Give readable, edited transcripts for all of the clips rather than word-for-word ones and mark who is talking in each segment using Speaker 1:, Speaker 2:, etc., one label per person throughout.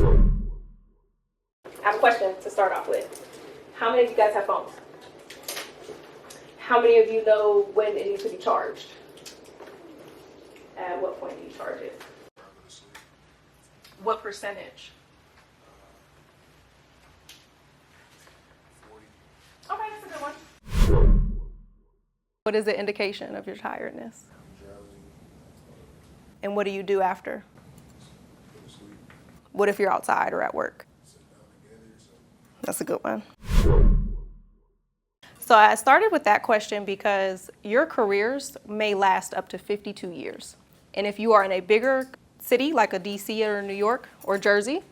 Speaker 1: I have a question to start off with. How many of you guys have phones? How many of you know when it needs to be charged? At what point do you charge it? What percentage?
Speaker 2: 40.
Speaker 1: Okay, that's a good one. What is the indication of your tiredness? And what do you do after? What if you're outside or at work? That's a good one. So I started with that question because your careers may last up to 52 years. And if you are in a bigger city like a DC or New York or Jersey,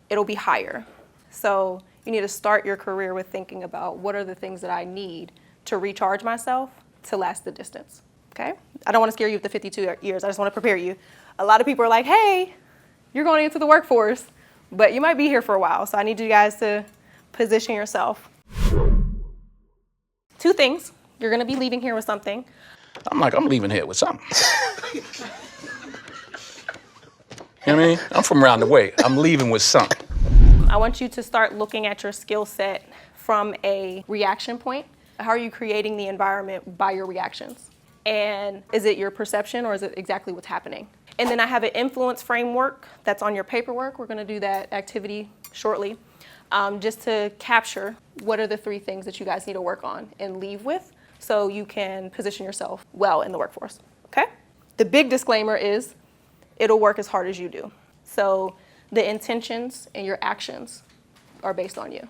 Speaker 1: it'll be higher. So you need to start your career with thinking about what are the things that I need to recharge myself to last the distance, okay? I don't want to scare you with the 52 years. I just want to prepare you. A lot of people are like, hey, you're going into the workforce, but you might be here for a while. So I need you guys to position yourself. 2 things. You're going to be leaving here with something.
Speaker 3: I'm leaving here with something. You know what I mean? I'm from around the way. I'm leaving with something.
Speaker 1: I want you to start looking at your skill set from a reaction point. How are you creating the environment by your reactions? And is it your perception or is it exactly what's happening? And then I have an influence framework that's on your paperwork. We're going to do that activity shortly, just to capture what are the 3 things that you guys need to work on and leave with so you can position yourself well in the workforce, okay? The big disclaimer is it'll work as hard as you do. So the intentions and your actions are based on you.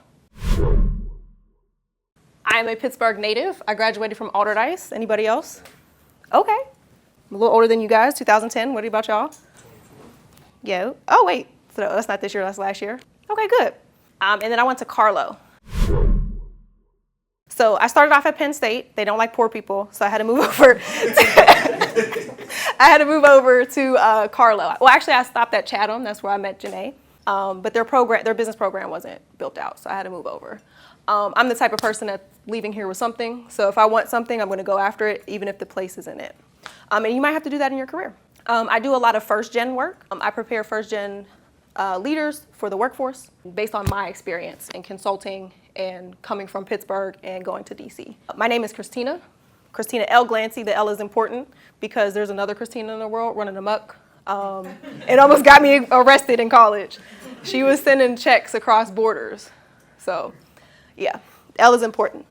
Speaker 1: I'm a Pittsburgh native. I graduated from Alderdice. Anybody else? Okay. I'm a little older than you guys, 2010. What about y'all? 24. Yeah. Oh, wait. So that's not this year, that's last year. Okay, good. And then I went to Carlo. So I started off at Penn State. They don't like poor people, so I had to move over. To Carlo. Well, actually, I stopped at Chatham. That's where I met Janae. But their business program wasn't built out, so I had to move over. I'm the type of person that's leaving here with something. So if I want something, I'm going to go after it, even if the place isn't it. And you might have to do that in your career. I do a lot of first-gen work. I prepare first-gen leaders for the workforce based on my experience in consulting and coming from Pittsburgh and going to DC. My name is Christina. Christina L. Glancy. The L is important because there's another Christina in the world running amok. It almost got me arrested in college. She was sending checks across borders. So, yeah, L is important.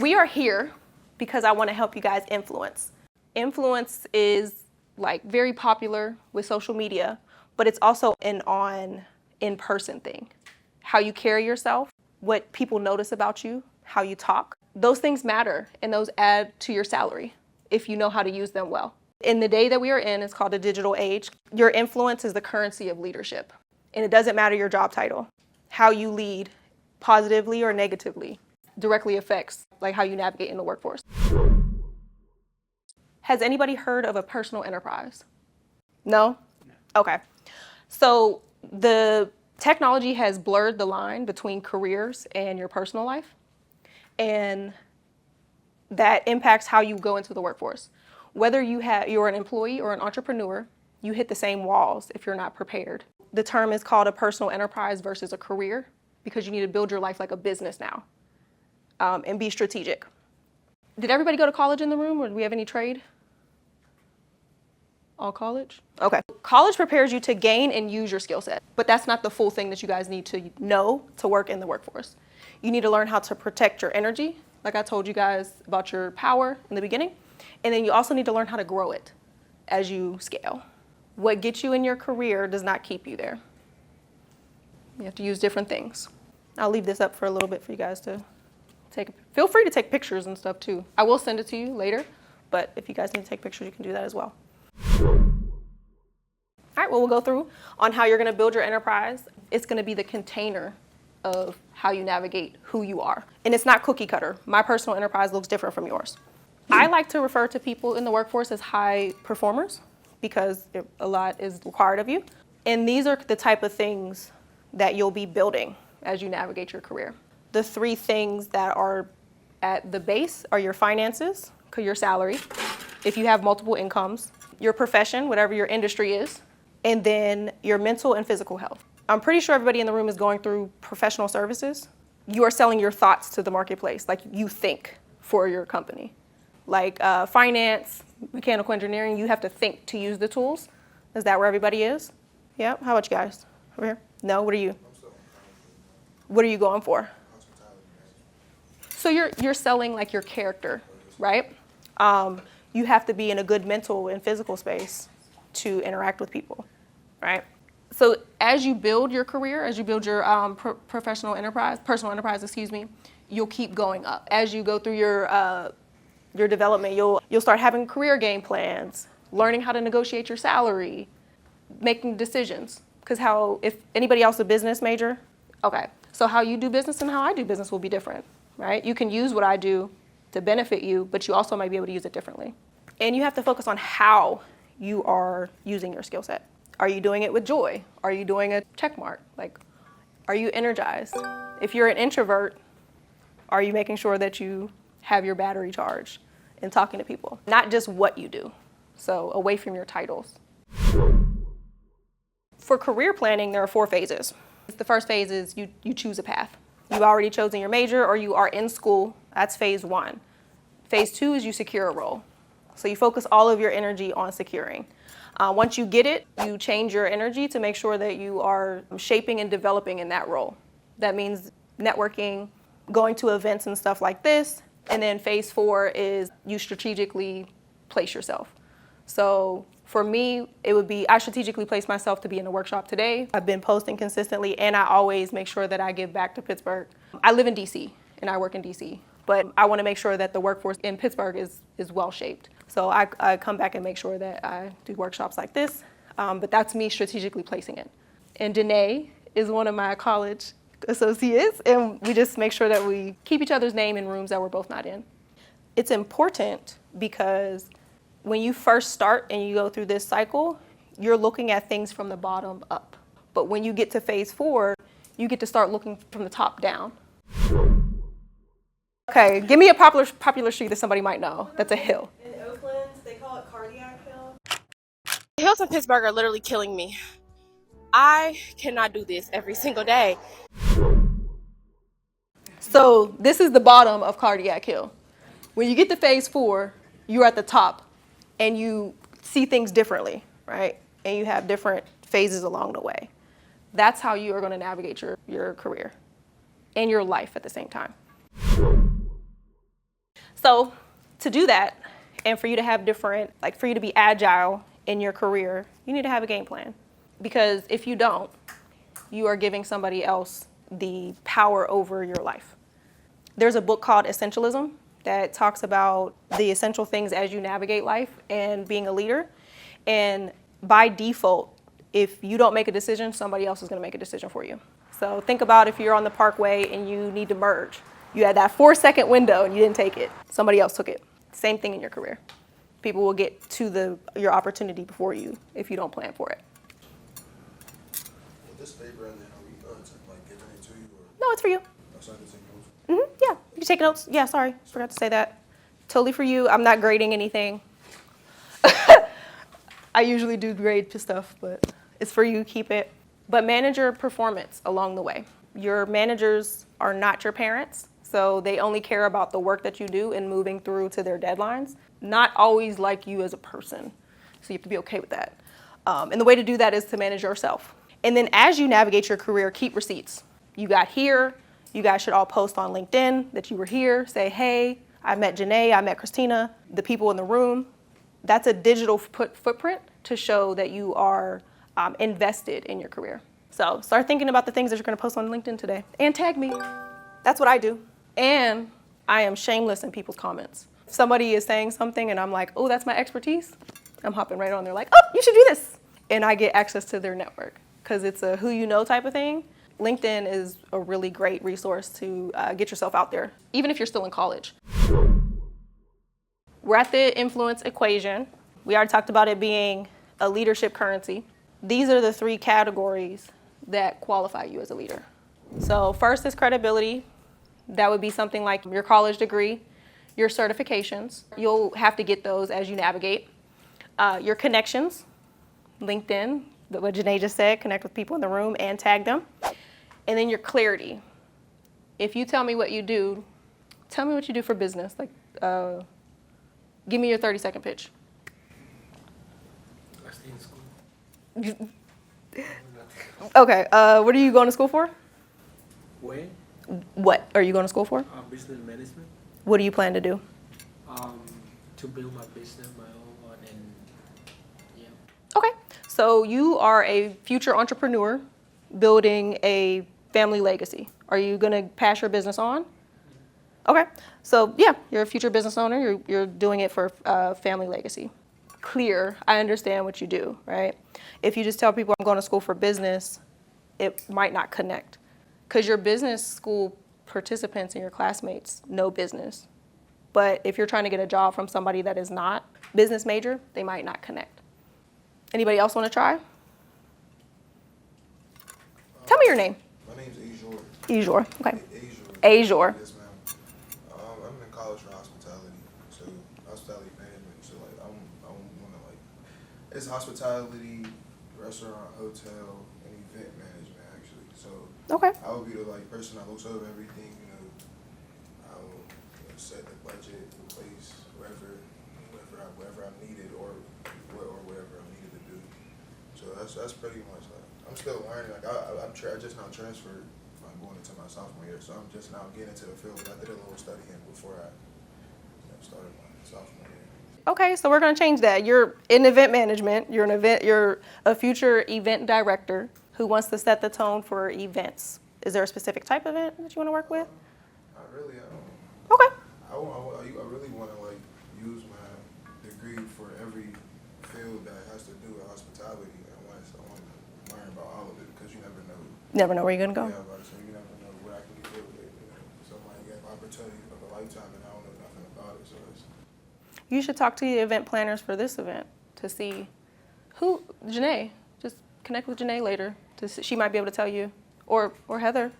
Speaker 1: We are here because I want to help you guys influence. Influence is like very popular with social media, but it's also an in-person thing. How you carry yourself, what people notice about you, how you talk. Those things matter, and those add to your salary if you know how to use them well. In the day that we are in, it's called a digital age. Your influence is the currency of leadership, and it doesn't matter your job title. How you lead, positively or negatively, directly affects like how you navigate in the workforce. Has anybody heard of a personal enterprise? No? Okay. So the technology has blurred the line between careers and your personal life, and that impacts how you go into the workforce. Whether you're an employee or an entrepreneur, you hit the same walls if you're not prepared. The term is called a personal enterprise versus a career because you need to build your life like a business now, and be strategic. Did everybody go to college in the room, or do we have any trade? All college? Okay. College prepares you to gain and use your skill set, but that's not the full thing that you guys need to know to work in the workforce. You need to learn how to protect your energy, like I told you guys about your power in the beginning, and then you also need to learn how to grow it as you scale. What gets you in your career does not keep you there. You have to use different things. I'll leave this up for a little bit for you guys to feel free to take pictures and stuff too. I will send it to you later, but if you guys need to take pictures, you can do that as well. All right, well, we'll go through on how you're going to build your enterprise. It's going to be the container of how you navigate who you are. And it's not cookie cutter. My personal enterprise looks different from yours. I like to refer to people in the workforce as high performers because a lot is required of you. And these are the type of things that you'll be building as you navigate your career. The 3 things that are at the base are your finances, your salary, if you have multiple incomes, your profession, whatever your industry is, and then your mental and physical health. I'm pretty sure everybody in the room is going through professional services. You are selling your thoughts to the marketplace, like you think for your company. Like finance, mechanical engineering, you have to think to use the tools. Is that where everybody is? Yeah, how about you guys? Over here? No, what are you? What are you going for? So you're selling like your character, right? You have to be in a good mental and physical space to interact with people, right? So as you build your career, as you build your personal enterprise, you'll keep going up. As you go through your development, you'll start having career game plans, learning how to negotiate your salary, making decisions. Because if anybody else is a business major, okay, so how you do business and how I do business will be different, right? You can use what I do to benefit you, but you also might be able to use it differently. And you have to focus on how you are using your skill set. Are you doing it with joy? Are you doing a check mark? Like, are you energized? If you're an introvert, are you making sure that you have your battery charged and talking to people? Not just what you do, so away from your titles. For career planning, there are 4 phases. The first phase is you choose a path. You've already chosen your major or you are in school. That's phase 1. Phase 2 is you secure a role. So you focus all of your energy on securing. Once you get it, you change your energy to make sure that you are shaping and developing in that role. That means networking, going to events and stuff like this. And then phase 4 is you strategically place yourself. So for me, it would be I strategically place myself to be in the workshop today. I've been posting consistently, and I always make sure that I give back to Pittsburgh. I live in DC, and I work in DC, but I want to make sure that the workforce in Pittsburgh is well shaped. So I come back and make sure that I do workshops like this, but that's me strategically placing it. And Danae is one of my college associates, and we just make sure that we keep each other's name in rooms that we're both not in. It's important because when you first start and you go through this cycle, you're looking at things from the bottom up. But when you get to phase 4, you get to start looking from the top down. Okay, give me a popular street that somebody might know that's a hill.
Speaker 2: In Oakland, they call it Cardiac Hill.
Speaker 4: The hills in Pittsburgh are literally killing me. I cannot do this every single day.
Speaker 1: So this is the bottom of Cardiac Hill. When you get to phase 4, you're at the top and you see things differently, right? And you have different phases along the way. That's how you are going to navigate your career and your life at the same time. So to do that, and for you to have different, like for you to be agile in your career, you need to have a game plan. Because if you don't, you are giving somebody else the power over your life. There's a book called Essentialism that talks about the essential things as you navigate life and being a leader. And by default, if you don't make a decision, somebody else is going to make a decision for you. So think about if you're on the parkway and you need to merge. You had that 4-second window and you didn't take it. Somebody else took it. Same thing in your career. People will get to your opportunity before you if you don't plan for it.
Speaker 5: Will this stay rather than like giving it to you? Or
Speaker 1: No, it's for you.
Speaker 5: so I can take notes?
Speaker 1: Yeah, you can take notes. Yeah, sorry, forgot to say that. Totally for you. I'm not grading anything. I usually do grade stuff, but it's for you. Keep it. But manage your performance along the way. Your managers are not your parents, so they only care about the work that you do and moving through to their deadlines. Not always like you as a person, so you have to be okay with that. And the way to do that is to manage yourself. And then as you navigate your career, keep receipts. You got here. You guys should all post on LinkedIn that you were here. Say, hey, I met Janae, I met Christina, the people in the room. That's a digital footprint to show that you are invested in your career. So start thinking about the things that you're going to post on LinkedIn today. And tag me. That's what I do. And I am shameless in people's comments. If somebody is saying something and I'm like, oh, that's my expertise, I'm hopping right on there like, oh, you should do this. And I get access to their network because it's a who you know type of thing. LinkedIn is a really great resource to get yourself out there, even if you're still in college. We're at the influence equation. We already talked about it being a leadership currency. These are the 3 categories that qualify you as a leader. So first is credibility. That would be something like your college degree, your certifications. You'll have to get those as you navigate. Your connections, LinkedIn, what Janae just said, connect with people in the room and tag them. And then your clarity. If you tell me what you do, tell me what you do for business. Like, give me your 30-second pitch.
Speaker 6: I stay in school.
Speaker 1: Okay, what are you going to school for?
Speaker 6: Where?
Speaker 1: What are you going to school for?
Speaker 6: Business management.
Speaker 1: What do you plan to do?
Speaker 6: To build my business, my own one, and yeah.
Speaker 1: Okay, so you are a future entrepreneur building a family legacy. Are you going to pass your business on? Okay, so yeah, you're a future business owner. You're doing it for family legacy. Clear, I understand what you do, right? If you just tell people I'm going to school for business, it might not connect because your business school participants and your classmates know business. But if you're trying to get a job from somebody that is not business major, they might not connect. Anybody else want to try? Tell me your name.
Speaker 5: My name's Azure.
Speaker 1: Azure, okay.
Speaker 5: Azure.
Speaker 1: Azure.
Speaker 5: Yes, ma'am. I'm in college for hospitality, so hospitality management. So like, I'm wanna like, it's hospitality, restaurant, hotel, and event management actually. So
Speaker 1: Okay.
Speaker 5: I would be the like person that looks over everything. You know, I will set the budget in place wherever I'm needed or whatever I'm needed to do. So that's pretty much like I'm still learning. Like I just now transferred. I'm going into my sophomore year, so I'm just now getting into the field. But I did a little studying before I started my sophomore year.
Speaker 1: Okay, so we're going to change that. You're in event management. You're a future event director who wants to set the tone for events. Is there a specific type of event that you want to work with?
Speaker 5: I really,
Speaker 1: Okay.
Speaker 5: I really want to like use my degree for every field that has to do with hospitality. I want to learn about all of it because you never know.
Speaker 1: Never know where you're going to go.
Speaker 5: Yeah, but so you never know what I can get hit with. You know, somebody get an opportunity of a lifetime and I don't know nothing about it. So it's.
Speaker 1: You should talk to the event planners for this event to see Janae. Just connect with Janae later. She might be able to tell you, or Heather.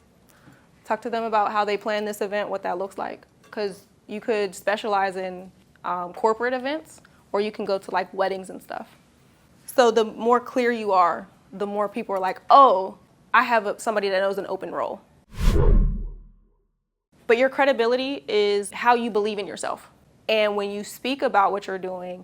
Speaker 1: Talk to them about how they plan this event, what that looks like. Because you could specialize in corporate events, or you can go to like weddings and stuff. So the more clear you are, the more people are like, oh, I have somebody that knows an open role. But your credibility is how you believe in yourself. And when you speak about what you're doing,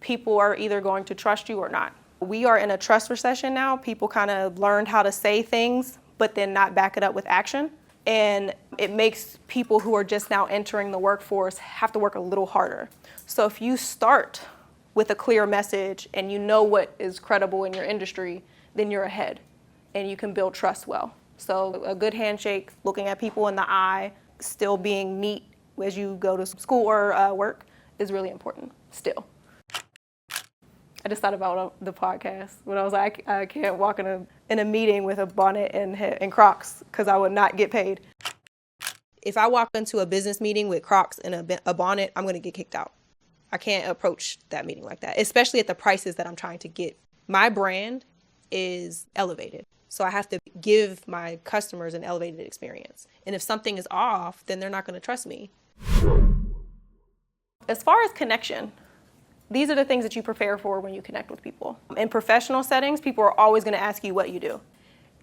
Speaker 1: people are either going to trust you or not. We are in a trust recession now. People kind of learned how to say things, but then not back it up with action. And it makes people who are just now entering the workforce have to work a little harder. So if you start with a clear message and you know what is credible in your industry, then you're ahead and you can build trust well. So a good handshake, looking at people in the eye, still being neat as you go to school or work is really important still. I just thought about the podcast when I was like, I can't walk in a meeting with a bonnet and Crocs because I would not get paid. If I walk into a business meeting with Crocs and a bonnet, I'm going to get kicked out. I can't approach that meeting like that, especially at the prices that I'm trying to get. My brand is elevated, so I have to give my customers an elevated experience. And if something is off, then they're not going to trust me. As far as connection, these are the things that you prepare for when you connect with people. In professional settings, people are always going to ask you what you do.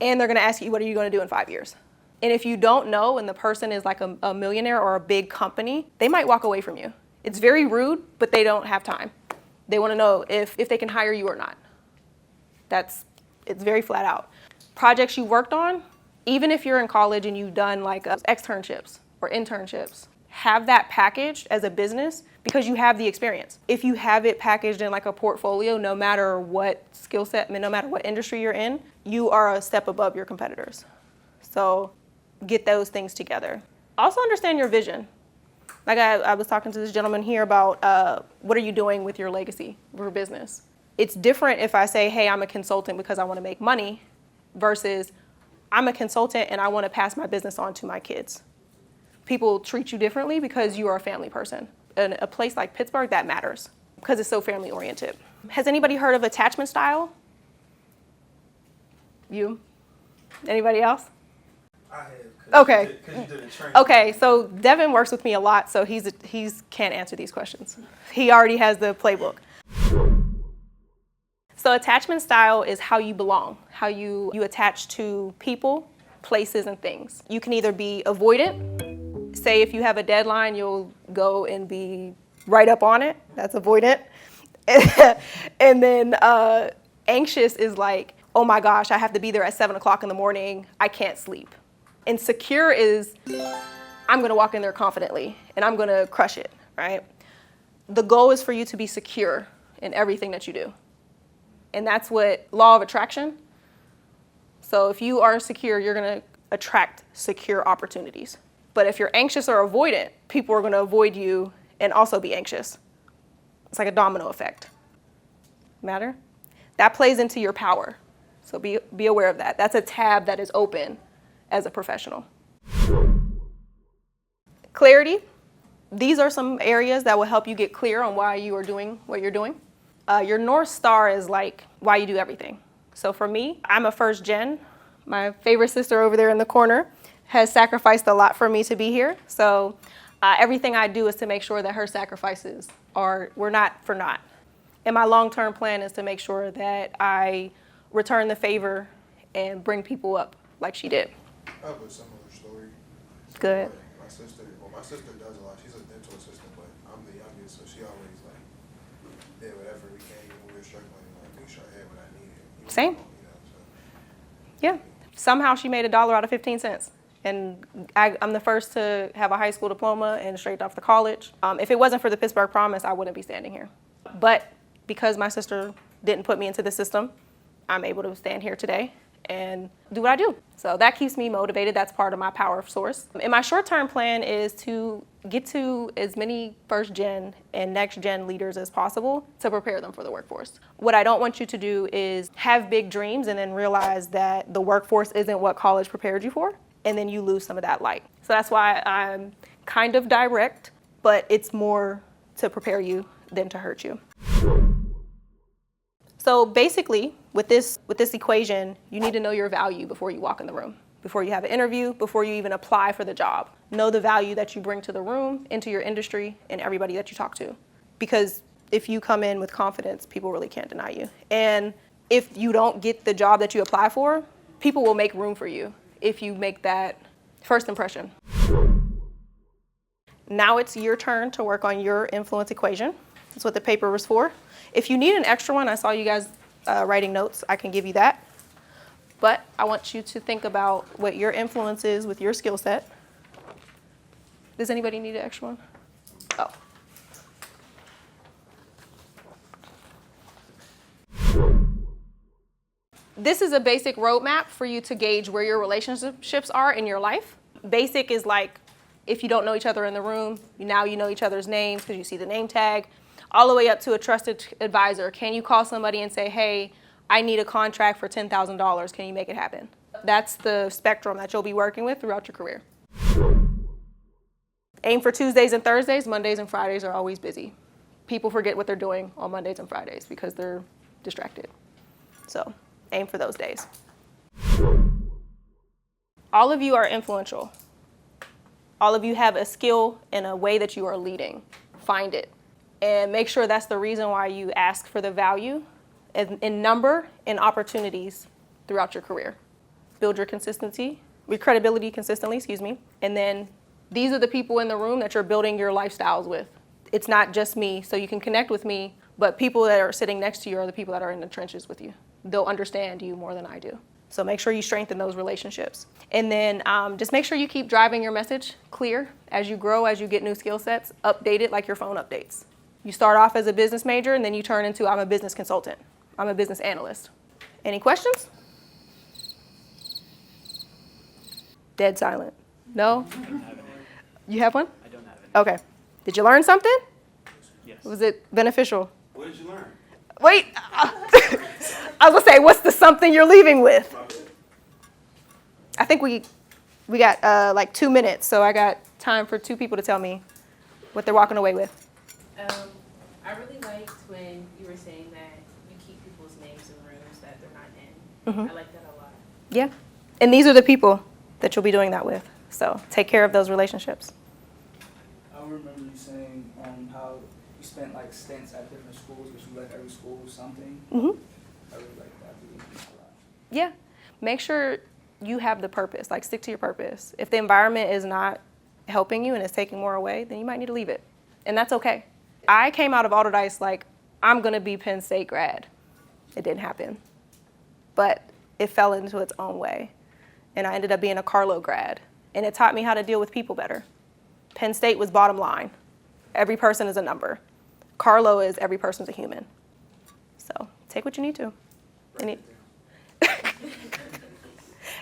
Speaker 1: And they're going to ask you, what are you going to do in 5 years? And if you don't know and the person is like a millionaire or a big company, they might walk away from you. It's very rude, but they don't have time. They want to know if they can hire you or not. It's very flat out. Projects you worked on, even if you're in college and you've done like externships or internships, have that packaged as a business because you have the experience. If you have it packaged in like a portfolio, no matter what skill set, no matter what industry you're in, you are a step above your competitors. So get those things together. Also understand your vision. Like I was talking to this gentleman here about what are you doing with your legacy for business? It's different if I say, hey, I'm a consultant because I want to make money versus I'm a consultant and I want to pass my business on to my kids. People treat you differently because you are a family person. In a place like Pittsburgh, that matters because it's so family oriented. Has anybody heard of attachment style? You? Anybody else?
Speaker 6: I have.
Speaker 1: Okay.
Speaker 6: Because you did a training.
Speaker 1: Okay, so Devin works with me a lot, so he's can't answer these questions. He already has the playbook. So attachment style is how you belong, how you attach to people, places, and things. You can either be avoidant. Say if you have a deadline, you'll go and be right up on it. That's avoidant. And then anxious is like, oh my gosh, I have to be there at 7 o'clock in the morning. I can't sleep. And secure is, I'm gonna walk in there confidently and I'm gonna crush it, right? The goal is for you to be secure in everything that you do. And that's what law of attraction. So if you are secure, you're gonna attract secure opportunities. But if you're anxious or avoidant, people are gonna avoid you and also be anxious. It's like a domino effect. Matter? That plays into your power. So be aware of that. That's a tab that is open as a professional. Clarity. These are some areas that will help you get clear on why you are doing what you're doing. Your North Star is like why you do everything. So for me, I'm a first gen. My favorite sister over there in the corner has sacrificed a lot for me to be here. So everything I do is to make sure that her sacrifices were not for naught. And my long-term plan is to make sure that I return the favor and bring people up like she did.
Speaker 5: I have a similar story.
Speaker 1: Good.
Speaker 5: My sister does a lot. She's a dental assistant, but I'm the youngest, so she always like did whatever we can when we were struggling, like make sure I had what I needed.
Speaker 1: Same.
Speaker 5: So.
Speaker 1: Yeah. Somehow she made $1 out of 15 cents. And I'm the first to have a high school diploma and straight off to college. If it wasn't for the Pittsburgh Promise, I wouldn't be standing here. But because my sister didn't put me into the system, I'm able to stand here today and do what I do. So that keeps me motivated. That's part of my power source. And my short-term plan is to get to as many first-gen and next-gen leaders as possible to prepare them for the workforce. What I don't want you to do is have big dreams and then realize that the workforce isn't what college prepared you for, and then you lose some of that light. So that's why I'm kind of direct, but it's more to prepare you than to hurt you. So basically, with this equation, you need to know your value before you walk in the room, before you have an interview, before you even apply for the job. Know the value that you bring to the room, into your industry, and everybody that you talk to. Because if you come in with confidence, people really can't deny you. And if you don't get the job that you apply for, people will make room for you if you make that first impression. Now it's your turn to work on your influence equation. That's what the paper was for. If you need an extra one, I saw you guys writing notes, I can give you that. But I want you to think about what your influence is with your skill set. Does anybody need an extra one? Oh. This is a basic roadmap for you to gauge where your relationships are in your life. Basic is like if you don't know each other in the room, now you know each other's names because you see the name tag. All the way up to a trusted advisor. Can you call somebody and say, hey, I need a contract for $10,000. Can you make it happen? That's the spectrum that you'll be working with throughout your career. Aim for Tuesdays and Thursdays. Mondays and Fridays are always busy. People forget what they're doing on Mondays and Fridays because they're distracted. So aim for those days. All of you are influential. All of you have a skill and a way that you are leading. Find it. And make sure that's the reason why you ask for the value in number and opportunities throughout your career. Build your credibility consistently, and then these are the people in the room that you're building your lifestyles with. It's not just me, so you can connect with me, but people that are sitting next to you are the people that are in the trenches with you. They'll understand you more than I do. So make sure you strengthen those relationships. And then just make sure you keep driving your message clear as you grow, as you get new skill sets, update it like your phone updates. You start off as a business major and then you turn into I'm a business consultant. I'm a business analyst. Any questions? Dead silent. No?
Speaker 6: I don't have it.
Speaker 1: You have one?
Speaker 6: I don't have it.
Speaker 1: Okay. Did you learn something?
Speaker 6: Yes.
Speaker 1: Was it beneficial?
Speaker 5: What did you learn?
Speaker 1: Wait. I was gonna say, what's the something you're leaving with? I think we got like 2 minutes, so I got time for 2 people to tell me what they're walking away with.
Speaker 7: I really liked when you were saying that you keep people's names in rooms that they're not in. I like that a lot.
Speaker 1: Yeah. And these are the people that you'll be doing that with. So take care of those relationships.
Speaker 8: I remember you saying how you spent like stints at different schools, but you left every school with something.
Speaker 1: Mm-hmm.
Speaker 6: really like that. I think it's a lot.
Speaker 1: Yeah. Make sure you have the purpose, like stick to your purpose. If the environment is not helping you and it's taking more away, then you might need to leave it. And that's okay. I came out of Autodice like, I'm gonna be Penn State grad. It didn't happen. But it fell into its own way. And I ended up being a Carlo grad. And it taught me how to deal with people better. Penn State was bottom line. Every person is a number. Carlo is every person's a human. So take what you need to.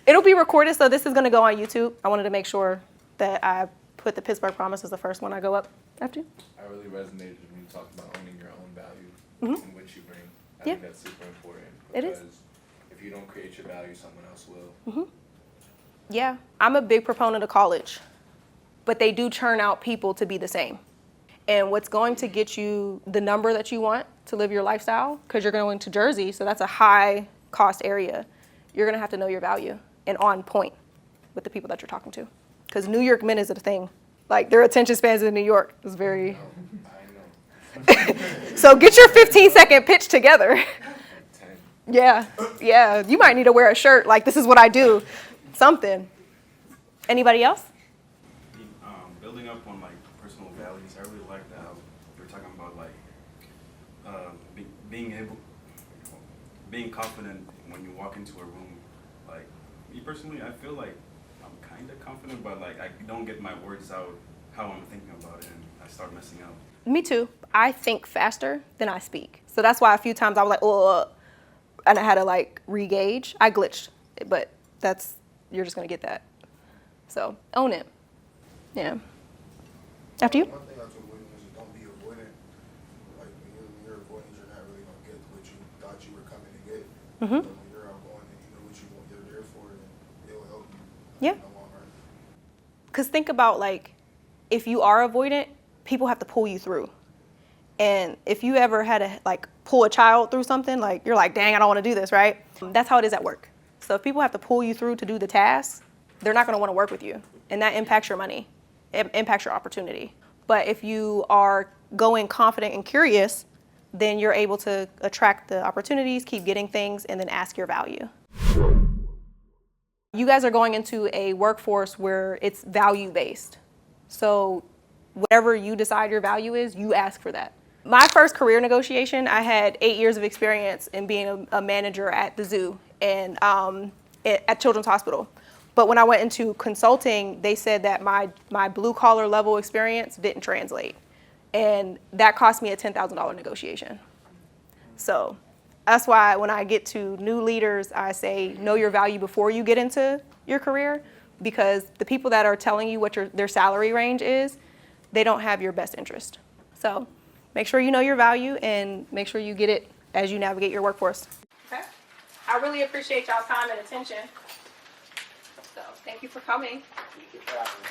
Speaker 1: It'll be recorded, so this is gonna go on YouTube. I wanted to make sure that I put the Pittsburgh Promise as the first one I go up after.
Speaker 9: I really resonated when you talked about owning your own value and what you bring. I
Speaker 1: Yeah.
Speaker 9: think that's super important.
Speaker 1: It is.
Speaker 9: Because if you don't create your value, someone else will.
Speaker 1: Yeah, I'm a big proponent of college, but they do churn out people to be the same. And what's going to get you the number that you want to live your lifestyle, because you're going to Jersey, so that's a high cost area, you're gonna have to know your value and on point with the people that you're talking to. Because New York men is a thing. Like their attention spans in New York is very,
Speaker 9: I know.
Speaker 1: so get your 15-second pitch together.
Speaker 9: 10.
Speaker 1: Yeah, you might need to wear a shirt like this is what I do, something. Anybody else?
Speaker 8: Building up on like personal values, I really like that how you're talking about like being confident when you walk into a room. Like me personally, I feel like I'm kind of confident, but like I don't get my words out how I'm thinking about it, and I start messing up.
Speaker 1: Me too. I think faster than I speak. So that's why a few times I was like, oh, and I had to like re-gauge. I glitched, but you're just gonna get that. So own it. Yeah. After you?
Speaker 5: One thing I told William is don't be avoidant. Like when you're avoiding, you're not really gonna get what you thought you were coming to get. But when you're outgoing and you know what you're there for, then it'll help you.
Speaker 1: Yeah.
Speaker 5: In the long run.
Speaker 1: Because think about like, if you are avoidant, people have to pull you through. And if you ever had to like pull a child through something, like you're like, dang, I don't want to do this, right? That's how it is at work. So if people have to pull you through to do the tasks, they're not going to want to work with you. And that impacts your money. It impacts your opportunity. But if you are going confident and curious, then you're able to attract the opportunities, keep getting things, and then ask your value. You guys are going into a workforce where it's value-based. So whatever you decide your value is, you ask for that. My first career negotiation, I had 8 years of experience in being a manager at the zoo and at Children's Hospital. But when I went into consulting, they said that my blue-collar level experience didn't translate. And that cost me a $10,000 negotiation. So that's why when I get to new leaders, I say, know your value before you get into your career, because the people that are telling you what their salary range is, they don't have your best interest. So make sure you know your value and make sure you get it as you navigate your workforce. Okay. I really appreciate y'all's time and attention. So thank you for coming.
Speaker 6: Thank you for having me.